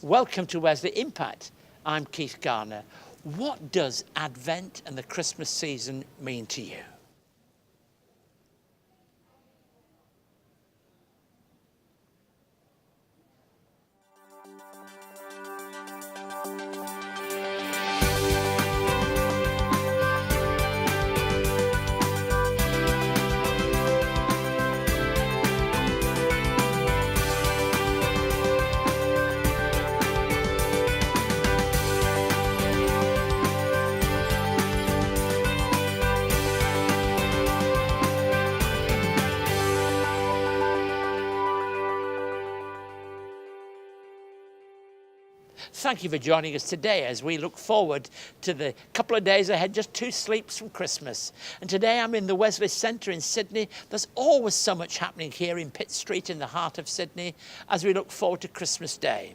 Welcome to Wesley Impact. I'm Keith Garner. What does Advent and the Christmas season mean to you? Thank you for joining us today as we look forward to the couple of days ahead, just 2 sleeps from Christmas. And today I'm in the Wesley Centre in Sydney. There's always so much happening here in Pitt Street in the heart of Sydney as we look forward to Christmas Day.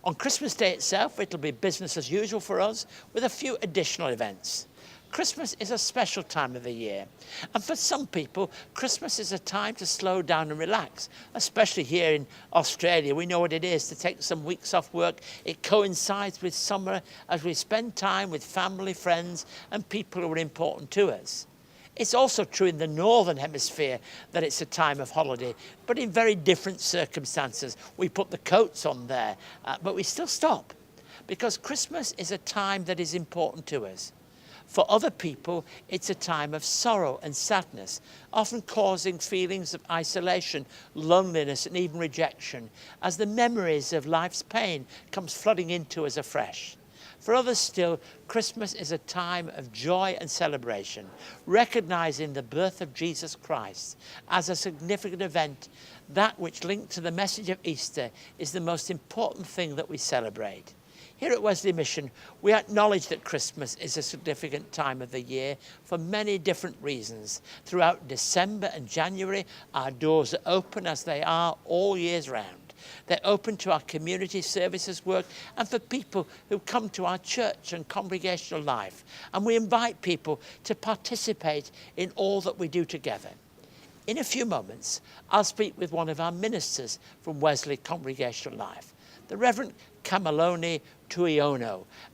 On Christmas Day itself, it'll be business as usual for us with a few additional events. Christmas is a special time of the year, and for some people, Christmas is a time to slow down and relax, especially here in Australia. We know what it is to take some weeks off work. It coincides with summer as we spend time with family, friends, and people who are important to us. It's also true in the Northern Hemisphere that it's a time of holiday, but in very different circumstances. We put the coats on there, but we still stop, because Christmas is a time that is important to us. For other people, it's a time of sorrow and sadness, often causing feelings of isolation, loneliness, and even rejection, as the memories of life's pain comes flooding into us afresh. For others still, Christmas is a time of joy and celebration, recognizing the birth of Jesus Christ as a significant event. That which, linked to the message of Easter, is the most important thing that we celebrate. Here at Wesley Mission, we acknowledge that Christmas is a significant time of the year for many different reasons. Throughout December and January, our doors are open as they are all years round. They're open to our community services work and for people who come to our church and congregational life. And we invite people to participate in all that we do together. In a few moments, I'll speak with one of our ministers from Wesley Congregational Life, the Rev Kamaloni,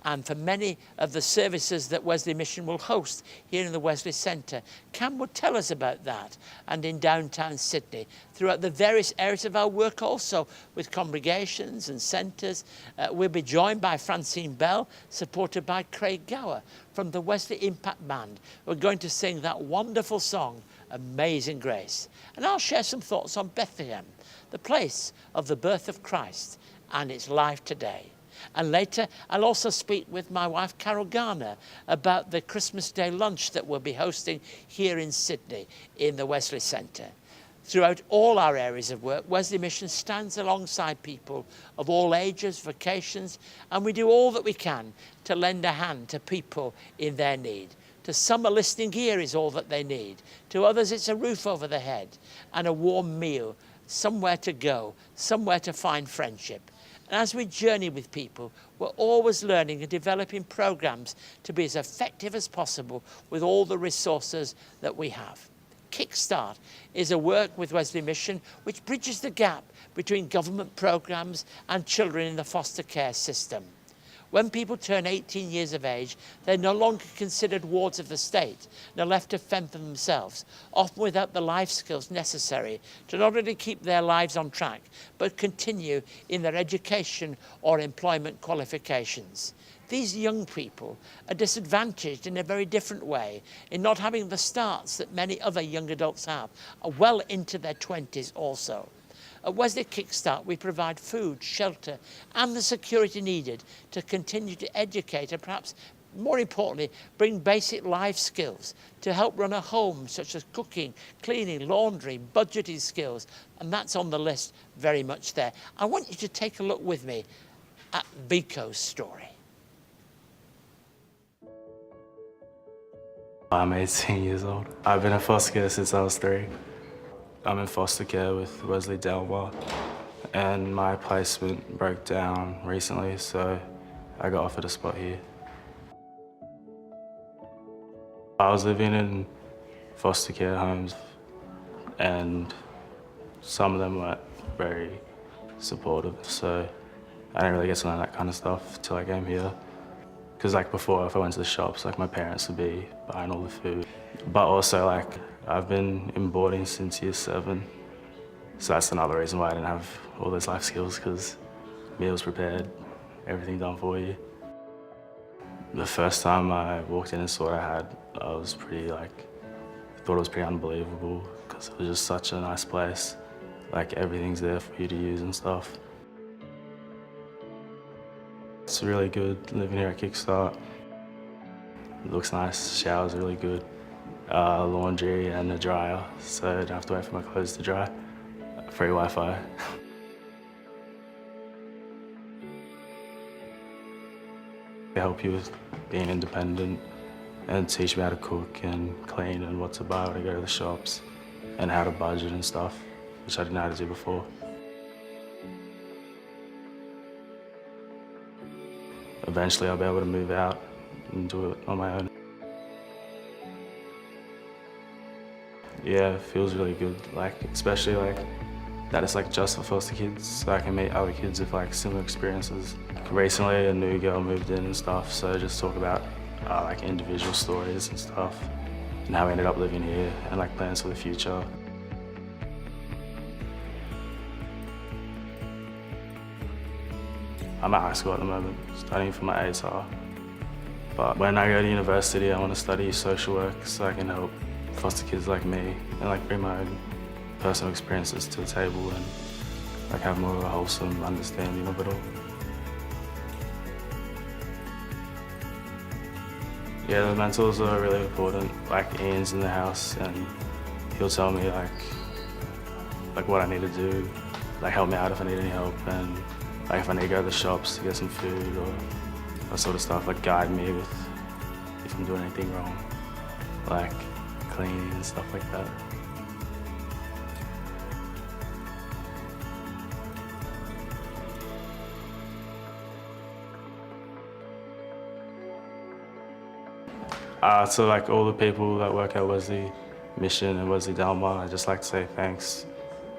and for many of the services that Wesley Mission will host here in the Wesley Centre. Cam will tell us about that, and in downtown Sydney, throughout the various areas of our work also with congregations and centres. We'll be joined by Francine Bell, supported by Craig Gower from the Wesley Impact Band. We're going to sing that wonderful song, Amazing Grace. And I'll share some thoughts on Bethlehem, the place of the birth of Christ and its life today. And later, I'll also speak with my wife, Carol Garner, about the Christmas Day lunch that we'll be hosting here in Sydney in the Wesley Centre. Throughout all our areas of work, Wesley Mission stands alongside people of all ages, vocations, and we do all that we can to lend a hand to people in their need. To some, a listening ear is all that they need. To others, it's a roof over their head and a warm meal, somewhere to go, somewhere to find friendship. And as we journey with people, we're always learning and developing programs to be as effective as possible with all the resources that we have. Kickstart is a work with Wesley Mission which bridges the gap between government programs and children in the foster care system. When people turn 18 years of age, they're no longer considered wards of the state and are left to fend for themselves, often without the life skills necessary to not only keep their lives on track, but continue in their education or employment qualifications. These young people are disadvantaged in a very different way in not having the starts that many other young adults have, well into their 20s also. At Wesley Kickstart, we provide food, shelter, and the security needed to continue to educate and perhaps more importantly, bring basic life skills to help run a home, such as cooking, cleaning, laundry, budgeting skills, and that's on the list very much there. I want you to take a look with me at Biko's story. I'm 18 years old. I've been in foster care since I was 3. I'm in foster care with Wesley Delmar, and my placement broke down recently, so I got offered a spot here. I was living in foster care homes, and some of them weren't very supportive, so I didn't really get to learn that kind of stuff till I came here. Because like before, if I went to the shops, like my parents would be buying all the food. But also like I've been in boarding since year 7. So that's another reason why I didn't have all those life skills, because meals prepared, everything done for you. The first time I walked in and saw what I had, I was pretty thought it was pretty unbelievable, because it was just such a nice place. Like everything's there for you to use and stuff. It's really good living here at Kickstart. It looks nice, shower's really good. Laundry and a dryer, so I don't have to wait for my clothes to dry. Free Wi-Fi. They help you with being independent and teach me how to cook and clean and what to buy when I go to the shops and how to budget and stuff, which I didn't know how to do before. Eventually I'll be able to move out and do it on my own. Yeah, it feels really good, especially that it's just for foster kids, so I can meet other kids with similar experiences. Recently a new girl moved in and stuff, so just talk about individual stories and stuff and how we ended up living here and plans for the future. I'm at high school at the moment, studying for my ASR. But when I go to university, I want to study social work so I can help foster kids like me and bring my own personal experiences to the table and have more of a wholesome understanding of it all. Yeah, the mentors are really important. Ian's in the house and he'll tell me what I need to do, help me out if I need any help, and if I need to go to the shops to get some food or that sort of stuff, guide me with if I'm doing anything wrong, cleaning and stuff like that. So all the people that work at Wesley Mission and Wesley Delmar, I'd just like to say thanks,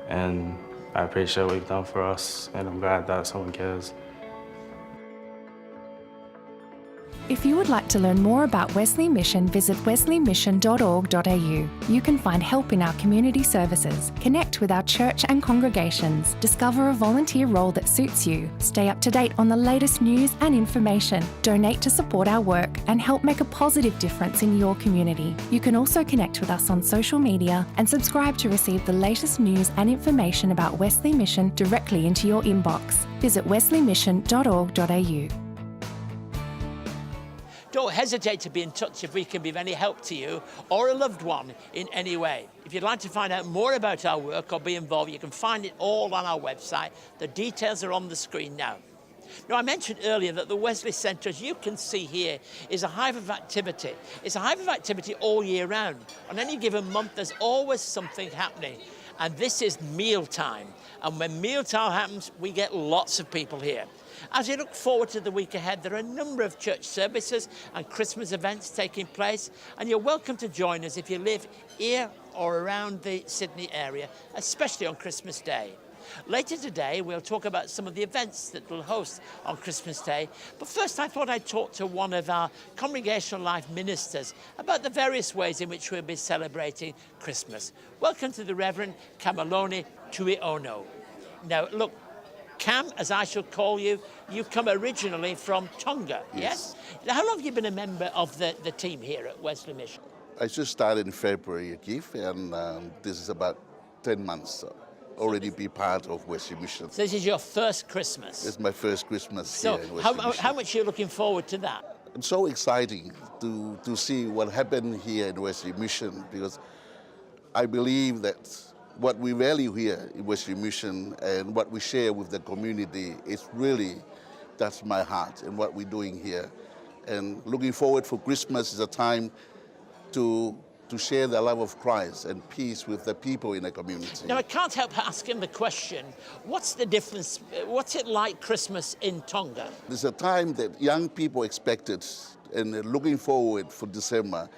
and I appreciate what you've done for us, and I'm glad that someone cares. If you would like to learn more about Wesley Mission, visit wesleymission.org.au. You can find help in our community services, connect with our church and congregations, discover a volunteer role that suits you, stay up to date on the latest news and information, donate to support our work, and help make a positive difference in your community. You can also connect with us on social media and subscribe to receive the latest news and information about Wesley Mission directly into your inbox. Visit wesleymission.org.au. Don't hesitate to be in touch if we can be of any help to you or a loved one in any way. If you'd like to find out more about our work or be involved, you can find it all on our website. The details are on the screen now. Now, I mentioned earlier that the Wesley Centre, as you can see here, is a hive of activity. It's a hive of activity all year round. On any given month, there's always something happening. And this is mealtime. And when mealtime happens, we get lots of people here. As you look forward to the week ahead, there are a number of church services and Christmas events taking place, and you're welcome to join us if you live here or around the Sydney area, especially on Christmas Day. Later today, we'll talk about some of the events that we'll host on Christmas Day. But first, I thought I'd talk to one of our congregational life ministers about the various ways in which we'll be celebrating Christmas. Welcome to the Reverend Kamaloni Tuiono. Now, look, Cam, as I shall call you, you come originally from Tonga, yes? How long have you been a member of the team here at Wesley Mission? I just started in February, Keith, and this is about 10 months. Already be part of Wesley Mission. So this is your first Christmas? It's my first Christmas so here in Wesley Mission. How much are you looking forward to that? It's so exciting to see what happened here in Wesley Mission, because I believe that what we value here in Wesley Mission and what we share with the community is really, that's my heart and what we're doing here. And looking forward for Christmas is a time to share the love of Christ and peace with the people in the community. Now, I can't help asking the question, what's the difference, what's it like Christmas in Tonga? It's a time that young people expected and they're looking forward for December,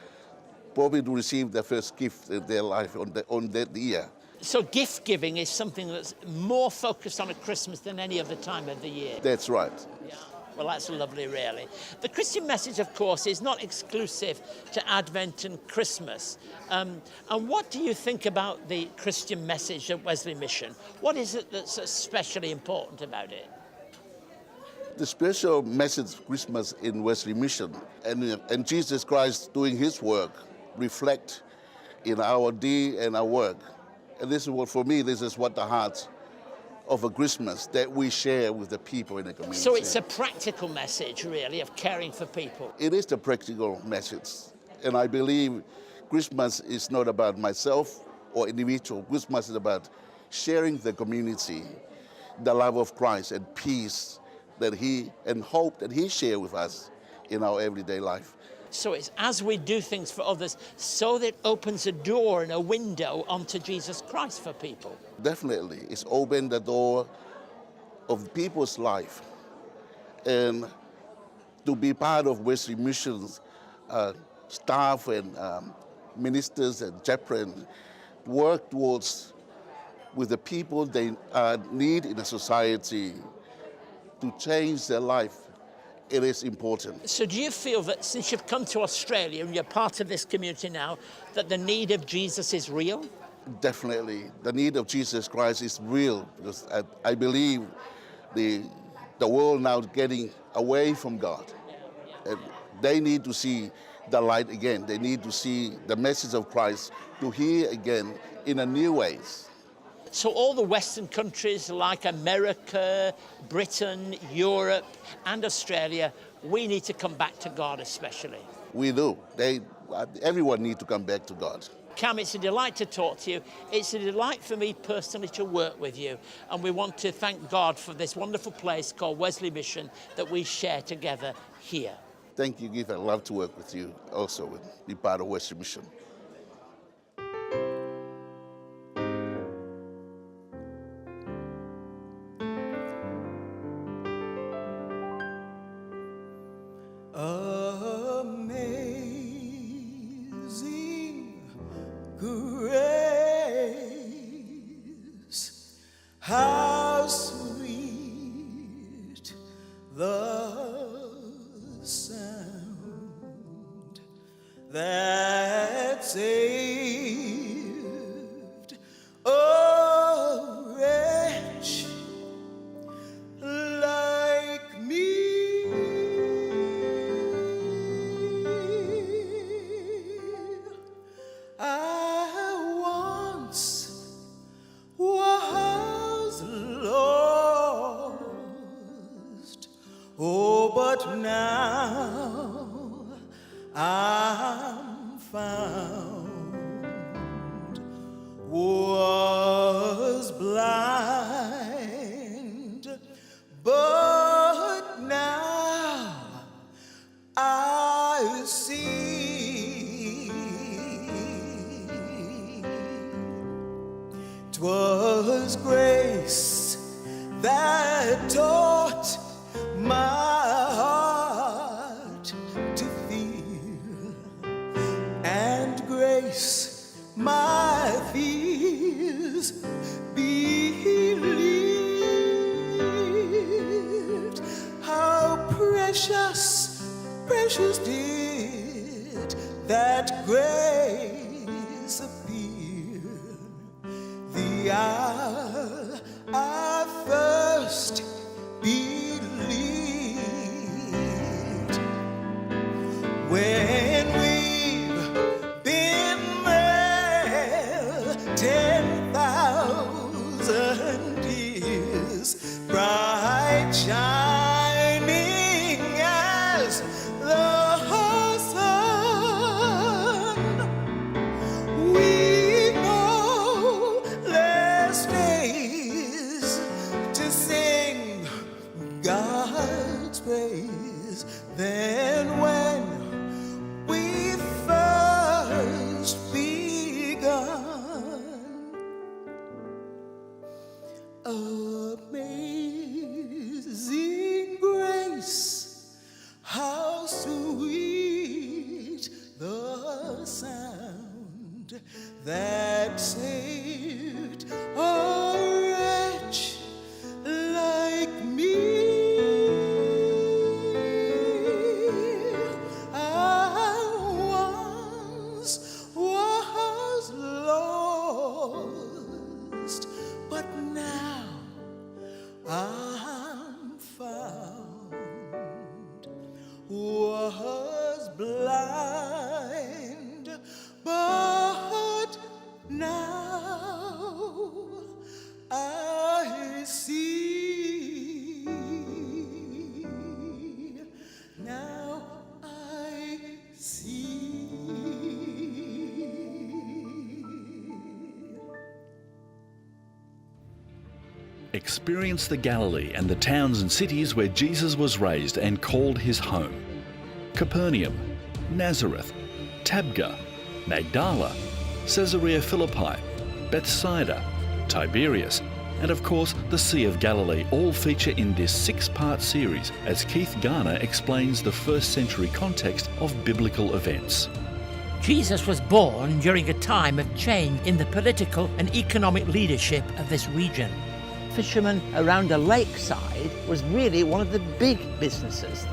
probably to receive their first gift of their life on that year. So gift giving is something that's more focused on at Christmas than any other time of the year. That's right. Yeah. Well, that's lovely, really. The Christian message, of course, is not exclusive to Advent and Christmas. And what do you think about the Christian message at Wesley Mission? What is it that's especially important about it? The spiritual message of Christmas in Wesley Mission and Jesus Christ doing his work reflect in our deed and our work. And this is what, for me, this is what the heart of a Christmas that we share with the people in the community. So it's a practical message, really, of caring for people. It is the practical message. And I believe Christmas is not about myself or individual. Christmas is about sharing the community, the love of Christ and peace that he and hope that he shares with us in our everyday life. So it's as we do things for others, so that it opens a door and a window onto Jesus Christ for people. Definitely, it's opened the door of people's life. And to be part of Wesley Mission's staff and ministers and chaplains, work towards with the people they need in the society to change their life. It is important. So do you feel that since you've come to Australia and you're part of this community now, that the need of Jesus is real? Definitely. The need of Jesus Christ is real, because I believe the world now is getting away from God. And they need to see the light again. They need to see the message of Christ to hear again in a new ways. So all the Western countries like America, Britain, Europe and Australia, we need to come back to God especially. We do. Everyone needs to come back to God. Cam, it's a delight to talk to you. It's a delight for me personally to work with you. And we want to thank God for this wonderful place called Wesley Mission that we share together here. Thank you, Keith. I'd love to work with you also and be part of Wesley Mission. Amazing grace, how sweet the sound that saved a wretch like me. I once was lost, oh, but now I'm found. Was blind, but now I see. 'Twas grace that taught my heart to feel, and grace my fears believed. How precious, precious did that grace appear the hour I first believed. When we've been there 10,000 years, bright shining as the sun, we know less days to sing God's praise than when we first begun. Amazing grace, how sweet the sound that saved was blind, but now I see. Now I see. Experience the Galilee and the towns and cities where Jesus was raised and called his home. Capernaum, Nazareth, Tabgha, Magdala, Caesarea Philippi, Bethsaida, Tiberias, and of course the Sea of Galilee all feature in this 6-part series as Keith Garner explains the first century context of biblical events. Jesus was born during a time of change in the political and economic leadership of this region. Fishermen around a lakeside was really one of the big businesses.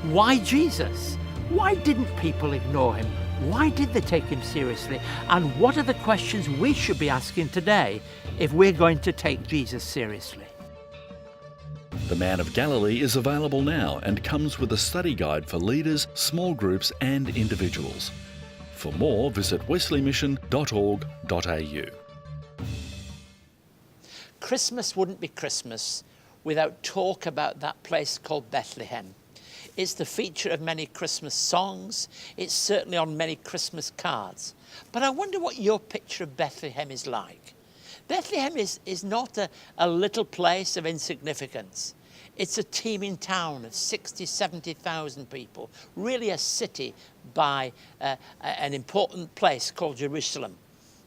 Why Jesus? Why didn't people ignore him? Why did they take him seriously? And what are the questions we should be asking today if we're going to take Jesus seriously? The Man of Galilee is available now and comes with a study guide for leaders, small groups and individuals. For more, visit wesleymission.org.au. Christmas wouldn't be Christmas without talk about that place called Bethlehem. It's the feature of many Christmas songs. It's certainly on many Christmas cards. But I wonder what your picture of Bethlehem is like. Bethlehem is not a little place of insignificance. It's a teeming town of 60, 70,000 people, really a city by an important place called Jerusalem.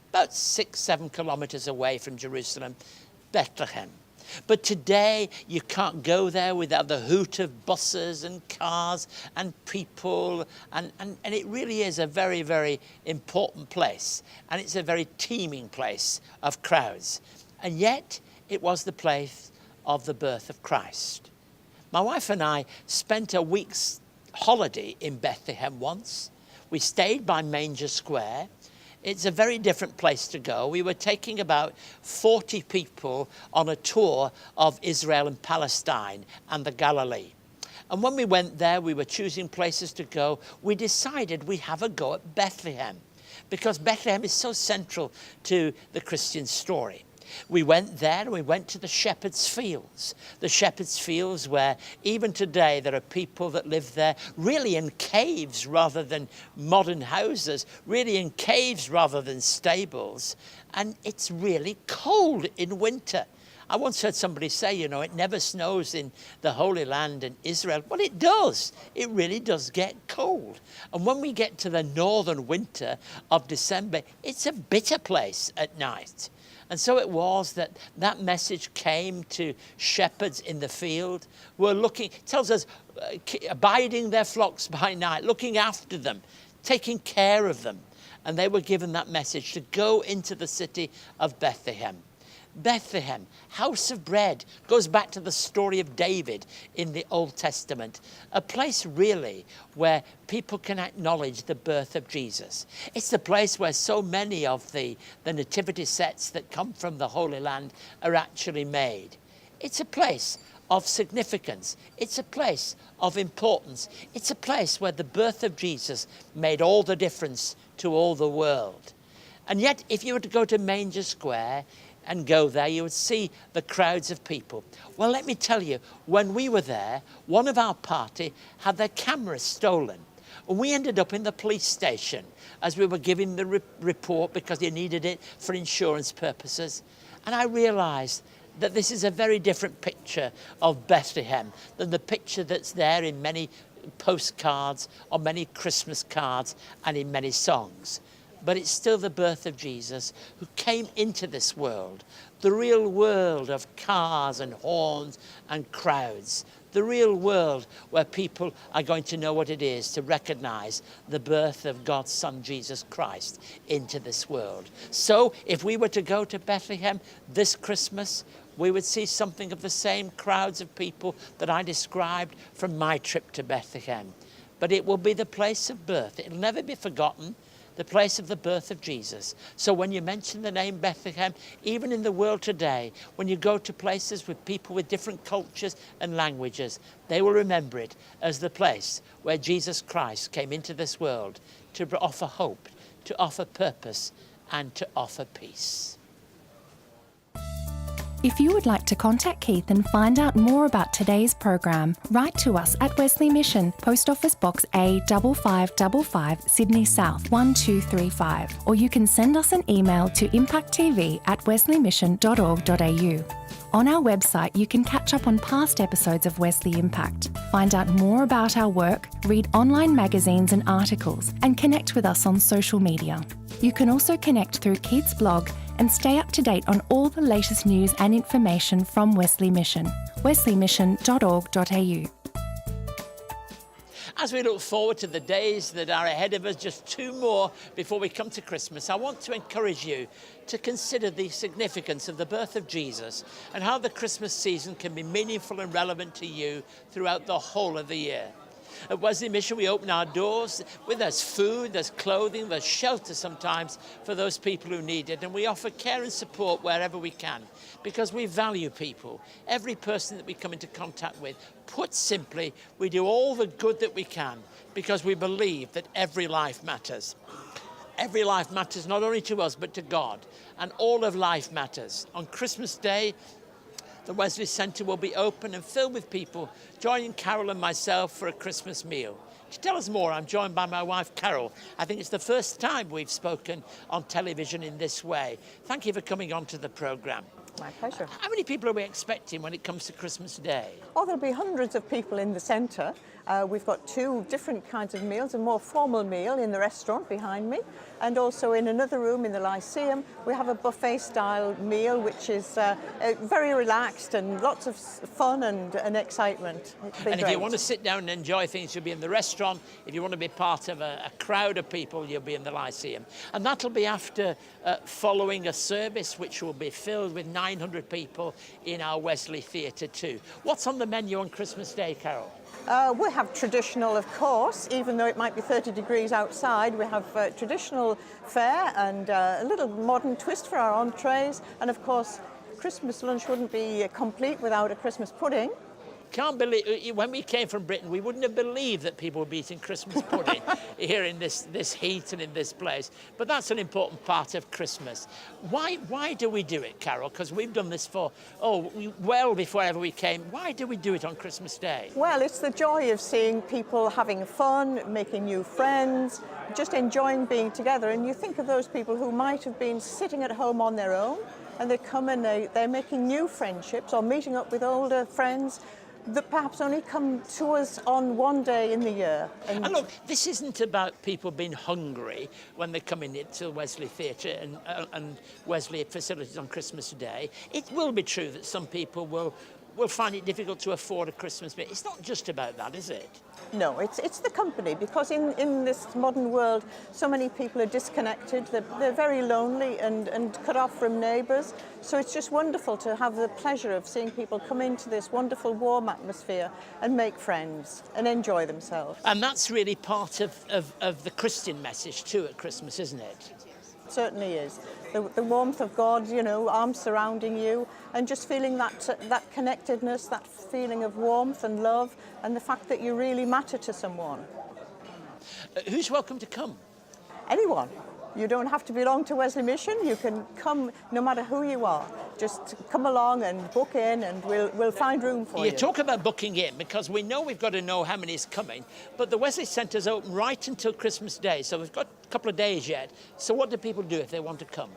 About 6-7 kilometers away from Jerusalem, Bethlehem. But today you can't go there without the hoot of buses and cars and people, and it really is a very, very important place, and it's a very teeming place of crowds. And yet it was the place of the birth of Christ. My wife and I spent a week's holiday in Bethlehem once. We stayed by Manger Square. It's a very different place to go. We were taking about 40 people on a tour of Israel and Palestine and the Galilee. And when we went there, we were choosing places to go. We decided we'd have a go at Bethlehem because Bethlehem is so central to the Christian story. We went there and we went to the Shepherd's Fields. The Shepherd's Fields where even today there are people that live there really in caves rather than modern houses, really in caves rather than stables. And it's really cold in winter. I once heard somebody say, you know, it never snows in the Holy Land in Israel. Well, it does. It really does get cold. And when we get to the northern winter of December, it's a bitter place at night. And so it was that message came to shepherds in the field who are looking, it tells us, abiding their flocks by night, looking after them, taking care of them. And they were given that message to go into the city of Bethlehem. Bethlehem, house of bread, goes back to the story of David in the Old Testament, a place really where people can acknowledge the birth of Jesus. It's the place where so many of the nativity sets that come from the Holy Land are actually made. It's a place of significance. It's a place of importance. It's a place where the birth of Jesus made all the difference to all the world. And yet, if you were to go to Manger Square and go there, you would see the crowds of people. Well, let me tell you, when we were there, one of our party had their cameras stolen. And we ended up in the police station as we were giving the report because they needed it for insurance purposes. And I realized that this is a very different picture of Bethlehem than the picture that's there in many postcards, on many Christmas cards, and in many songs. But it's still the birth of Jesus who came into this world, the real world of cars and horns and crowds, the real world where people are going to know what it is to recognize the birth of God's Son, Jesus Christ, into this world. So if we were to go to Bethlehem this Christmas, we would see something of the same crowds of people that I described from my trip to Bethlehem. But it will be the place of birth. It'll never be forgotten. the place of the birth of Jesus. So when you mention the name Bethlehem, even in the world today, when you go to places with people with different cultures and languages, they will remember it as the place where Jesus Christ came into this world to offer hope, to offer purpose, and to offer peace. If you would like to contact Keith and find out more about today's program, write to us at Wesley Mission, Post Office Box A 5555, Sydney South 1235, or you can send us an email to impacttv@wesleymission.org.au. On our website, you can catch up on past episodes of Wesley Impact, find out more about our work, read online magazines and articles, and connect with us on social media. You can also connect through Keith's blog and stay up to date on all the latest news and information from Wesley Mission, wesleymission.org.au. As we look forward to the days that are ahead of us, just 2 more before we come to Christmas, I want to encourage you to consider the significance of the birth of Jesus and how the Christmas season can be meaningful and relevant to you throughout the whole of the year. At Wesley Mission, we open our doors with there's food, there's clothing, there's shelter sometimes for those people who need it. And we offer care and support wherever we can because we value people, every person that we come into contact with. Put simply, we do all the good that we can because we believe that every life matters. Every life matters not only to us, but to God. And all of life matters. On Christmas Day, the Wesley Centre will be open and filled with people joining Carol and myself for a Christmas meal. To tell us more, I'm joined by my wife, Carol. I think it's the first time we've spoken on television in this way. Thank you for coming on to the programme. My pleasure. How many people are we expecting when it comes to Christmas Day? Oh, there'll be hundreds of people in the centre. We've got 2 different kinds of meals, a more formal meal in the restaurant behind me, and also in another room in the Lyceum, we have a buffet-style meal, which is very relaxed and lots of fun and excitement. And if you want to sit down and enjoy things, you'll be in the restaurant. If you want to be part of a crowd of people, you'll be in the Lyceum. And that'll be after following a service which will be filled with 900 people in our Wesley Theatre too. What's on the menu on Christmas Day, Carol? We have traditional, of course, even though it might be 30 degrees outside. We have traditional fare and a little modern twist for our entrees. And of course, Christmas lunch wouldn't be complete without a Christmas pudding. Can't believe, when we came from Britain, we wouldn't have believed that people would be eating Christmas pudding here in this heat and in this place. But that's an important part of Christmas. Why do we do it, Carol? Because we've done this for, well before ever we came. Why do we do it on Christmas Day? Well, it's the joy of seeing people having fun, making new friends, just enjoying being together. And you think of those people who might have been sitting at home on their own, and they come and they're making new friendships or meeting up with older friends that perhaps only come to us on one day in the year. And look, this isn't about people being hungry when they come into Wesley Theatre and Wesley facilities on Christmas Day. It will be true that some people will find it difficult to afford a Christmas meal. It's not just about that, is it? No, it's the company, because in this modern world, so many people are disconnected, they're very lonely and cut off from neighbours. So it's just wonderful to have the pleasure of seeing people come into this wonderful warm atmosphere and make friends and enjoy themselves. And that's really part of the Christian message too at Christmas, isn't it? It certainly is. The warmth of God, arms surrounding you, and just feeling that connectedness, that feeling of warmth and love, and the fact that you really matter to someone. Who's welcome to come? Anyone. You don't have to belong to Wesley Mission. You can come no matter who you are. Just come along and book in, and we'll find room for you. You talk about booking in, because we know we've got to know how many is coming, but the Wesley Centre's open right until Christmas Day, so we've got a couple of days yet. So what do people do if they want to come?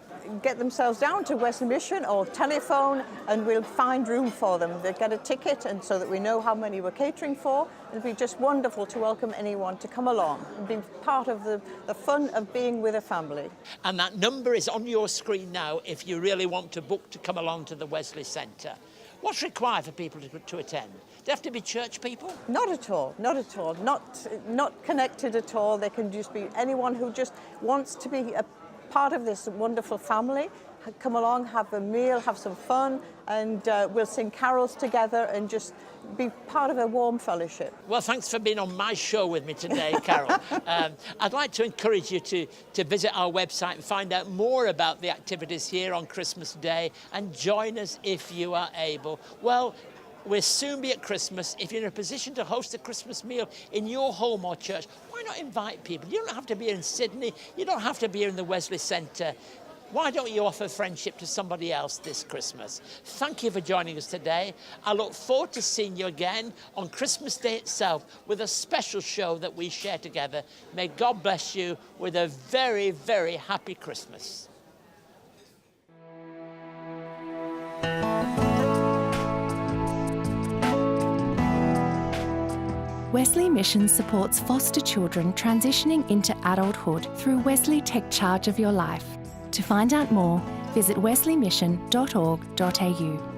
Get themselves down to Wesley Mission or telephone, and we'll find room for them. They get a ticket, and so that we know how many we're catering for. It'll be just wonderful to welcome anyone to come along and be part of the fun of being with a family. And that number is on your screen now if you really want to book to come along to the Wesley Centre. What's required for people to attend? Do they have to be church people? Not at all, not at all. Not connected at all. They can just be anyone who just wants to be a part of this wonderful family, come along, have a meal, have some fun, and we'll sing carols together and just be part of a warm fellowship. Well, thanks for being on my show with me today, Carol. I'd like to encourage you to visit our website and find out more about the activities here on Christmas Day, and join us if you are able. Well, we'll soon be at Christmas. If you're in a position to host a Christmas meal in your home or church, why not invite people? You don't have to be here in Sydney. You don't have to be here in the Wesley Centre. Why don't you offer friendship to somebody else this Christmas? Thank you for joining us today. I look forward to seeing you again on Christmas Day itself with a special show that we share together. May God bless you with a very, very happy Christmas. Wesley Mission supports foster children transitioning into adulthood through Wesley Take Charge of Your Life. To find out more, visit wesleymission.org.au.